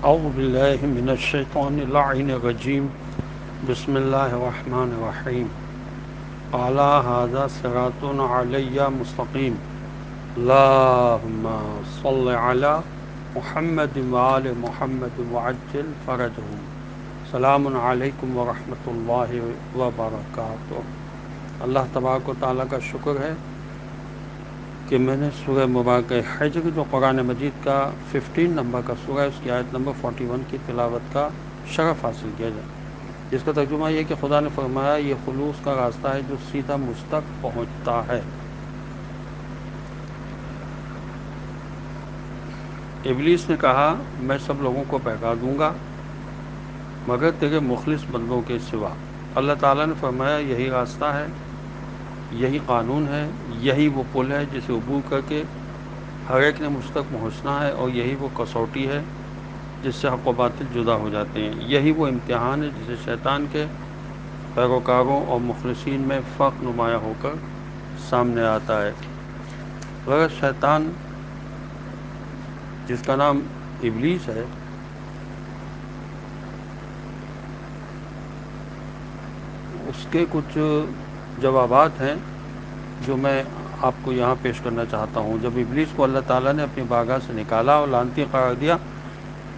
اعوذ باللہ من الشیطان اللعین الرجیم بسم اللہ الرحمن الرحیم قال هذا صراط علی مستقیم اللہم صل علی محمد وآل محمد وعجل فرجهم سلام علیکم ورحمۃ اللہ وبرکاتہ۔ اللہ تبارک و تعالیٰ کا شکر ہے کہ میں نے سورہ مبارکہ حجر جو قرآن مجید کا 15 نمبر کا سورہ ہے، اس کی آیت نمبر 41 کی تلاوت کا شرف حاصل کیا جائے، جس کا ترجمہ یہ کہ خدا نے فرمایا یہ خلوص کا راستہ ہے جو سیدھا مجھ تک پہنچتا ہے۔ ابلیس نے کہا میں سب لوگوں کو بہکا دوں گا مگر تیرے مخلص بندوں کے سوا۔ اللہ تعالیٰ نے فرمایا یہی راستہ ہے، یہی قانون ہے، یہی وہ پل ہے جسے عبور کر کے ہر ایک نے مجھ تک پہنچنا ہے، اور یہی وہ کسوٹی ہے جس سے حق و باطل جدا ہو جاتے ہیں، یہی وہ امتحان ہے جسے شیطان کے پیروکاروں اور مخلصین میں فرق نمایاں ہو کر سامنے آتا ہے۔ اگر شیطان جس کا نام ابلیس ہے، اس کے کچھ جوابات ہیں جو میں آپ کو یہاں پیش کرنا چاہتا ہوں۔ جب ابلیس کو اللہ تعالیٰ نے اپنی بارگاہ سے نکالا اور لعنتی قرار دیا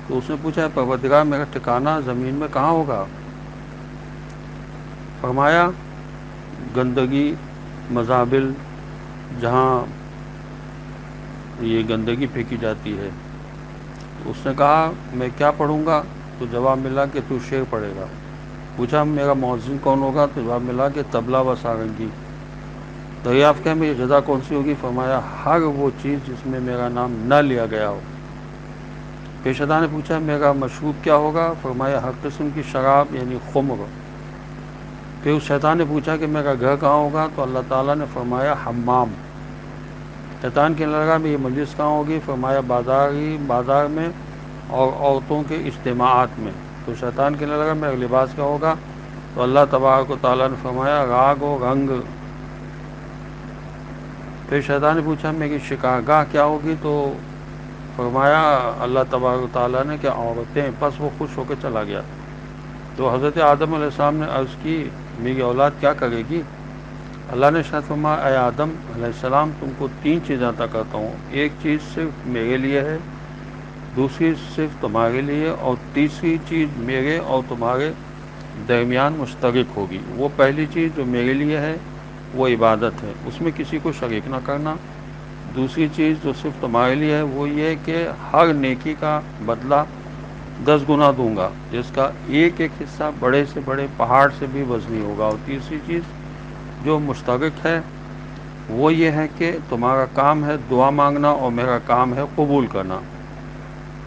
تو اس نے پوچھا پروردگار میرا ٹھکانہ زمین میں کہاں ہوگا؟ فرمایا گندگی مزابل جہاں یہ گندگی پھینکی جاتی ہے۔ اس نے کہا میں کیا پڑھوں گا؟ تو جواب ملا کہ تو شعر پڑھے گا۔ پوچھا میرا مؤذن کون ہوگا؟ تو جواب ملا کہ طبلہ و سارنگی۔ دریافت کیا میری غذا کون سی ہوگی؟ فرمایا ہر وہ چیز جس میں میرا نام نہ لیا گیا ہو۔ پھر شیطان نے پوچھا میرا مشروب کیا ہوگا؟ فرمایا ہر قسم کی شراب یعنی خمر۔ پھر اس شیطان نے پوچھا کہ میرا گھر کہاں ہوگا؟ تو اللہ تعالیٰ نے فرمایا حمام۔ شیطان کہنے لگا میری مجلس کہاں ہوگی؟ فرمایا بازار میں اور عورتوں کے اجتماعات میں۔ تو شیطان کہنے لگا میرا لباس کیا ہوگا؟ تو اللہ تبارک و تعالیٰ نے فرمایا راگ و رنگ۔ پھر شیطان نے پوچھا میری شکارگاہ کیا ہوگی؟ تو فرمایا اللہ تبارک و تعالیٰ نے کہ عورتیں۔ پس وہ خوش ہو کے چلا گیا۔ تو حضرت آدم علیہ السلام نے عرض کی میری اولاد کیا کرے گی؟ اللہ نے شاید فرمایا اے آدم علیہ السلام تم کو 3 چیزیں عطا کرتا ہوں، ایک چیز صرف میرے لیے ہے، دوسری صرف تمہارے لیے، اور تیسری چیز میرے اور تمہارے درمیان مشترک ہوگی۔ وہ پہلی چیز جو میرے لیے ہے وہ عبادت ہے، اس میں کسی کو شریک نہ کرنا۔ دوسری چیز جو صرف تمہارے لیے ہے وہ یہ کہ ہر نیکی کا بدلہ 10 گنا دوں گا، جس کا ایک ایک حصہ بڑے سے بڑے پہاڑ سے بھی وزنی ہوگا۔ اور تیسری چیز جو مشترک ہے وہ یہ ہے کہ تمہارا کام ہے دعا مانگنا اور میرا کام ہے قبول کرنا۔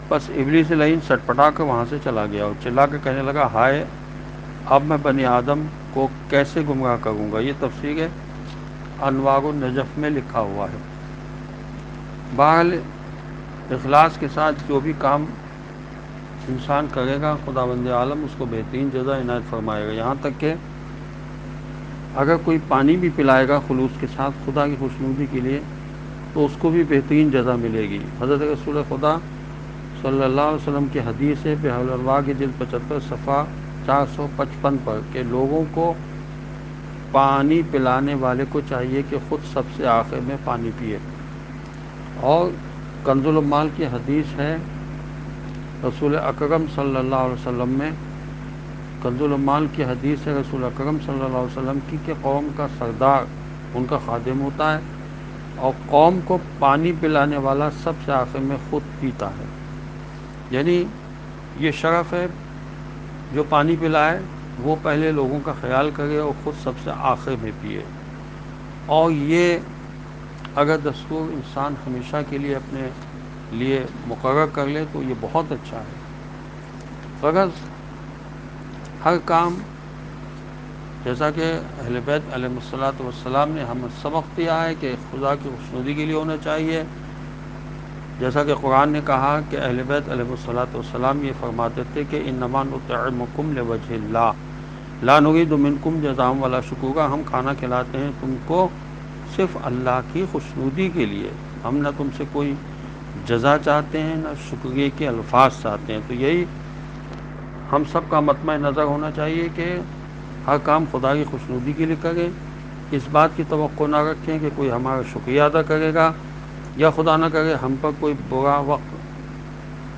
بس ابلیس لعین سٹ پٹا کر وہاں سے چلا گیا اور چلا کر کہنے لگا ہائے اب میں بنی آدم کو کیسے گمراہ کروں گا۔ یہ تفسیر انوار النجف میں لکھا ہوا ہے۔ بہرحال اخلاص کے ساتھ جو بھی کام انسان کرے گا خداوند عالم اس کو بہترین جزا عنایت فرمائے گا، یہاں تک کہ اگر کوئی پانی بھی پلائے گا خلوص کے ساتھ خدا کی خوشنودی کے لیے تو اس کو بھی بہترین جزا ملے گی۔ حضرت رسول خدا صلی اللہ علیہ وسلم کی حدیث ہے بحر الانوار کی جلد 75 صفحہ 455 پر کہ لوگوں کو پانی پلانے والے کو چاہیے کہ خود سب سے آخر میں پانی پیے۔ اور کنز العمال کی حدیث ہے رسول اکرم صلی اللہ علیہ وسلم میں، کنز العمال کی حدیث ہے رسول اکرم صلی اللہ علیہ وسلم کی کہ قوم کا سردار ان کا خادم ہوتا ہے اور قوم کو پانی پلانے والا سب سے آخر میں خود پیتا ہے۔ یعنی یہ شرف ہے جو پانی پلائے وہ پہلے لوگوں کا خیال کرے اور خود سب سے آخر میں پیے۔ اور یہ اگر دستور انسان ہمیشہ کے لیے اپنے لیے مقرر کر لے تو یہ بہت اچھا ہے۔ غرض ہر کام جیسا کہ اہل بیت علیہ الصلوۃ والسلام نے ہمیں سبق دیا ہے کہ خدا کی خوشنودی کے لیے ہونا چاہیے، جیسا کہ قرآن نے کہا کہ اہل بیت علیہ الصلوۃ والسلام یہ فرماتے تھے کہ انما نطعمکم لوجہ اللہ لا نرید منکم جزاء ولا شکورا، ہم کھانا کھلاتے ہیں تم کو صرف اللہ کی خوشنودی کے لیے، ہم نہ تم سے کوئی جزا چاہتے ہیں نہ شکریہ کے الفاظ چاہتے ہیں۔ تو یہی ہم سب کا مطمع نظر ہونا چاہیے کہ ہر کام خدا کی خوشنودی کے لیے کریں، اس بات کی توقع نہ رکھیں کہ کوئی ہمارا شکریہ ادا کرے گا، یا خدا نہ کرے ہم پر کوئی برا وقت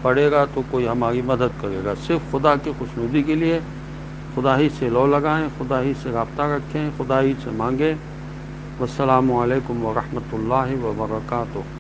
پڑے گا تو کوئی ہماری مدد کرے گا۔ صرف خدا کی خوشنودی کے لیے خدا ہی سے لو لگائیں، خدا ہی سے رابطہ رکھیں، خدا ہی سے مانگیں۔ والسلام علیکم ورحمۃ اللہ وبرکاتہ۔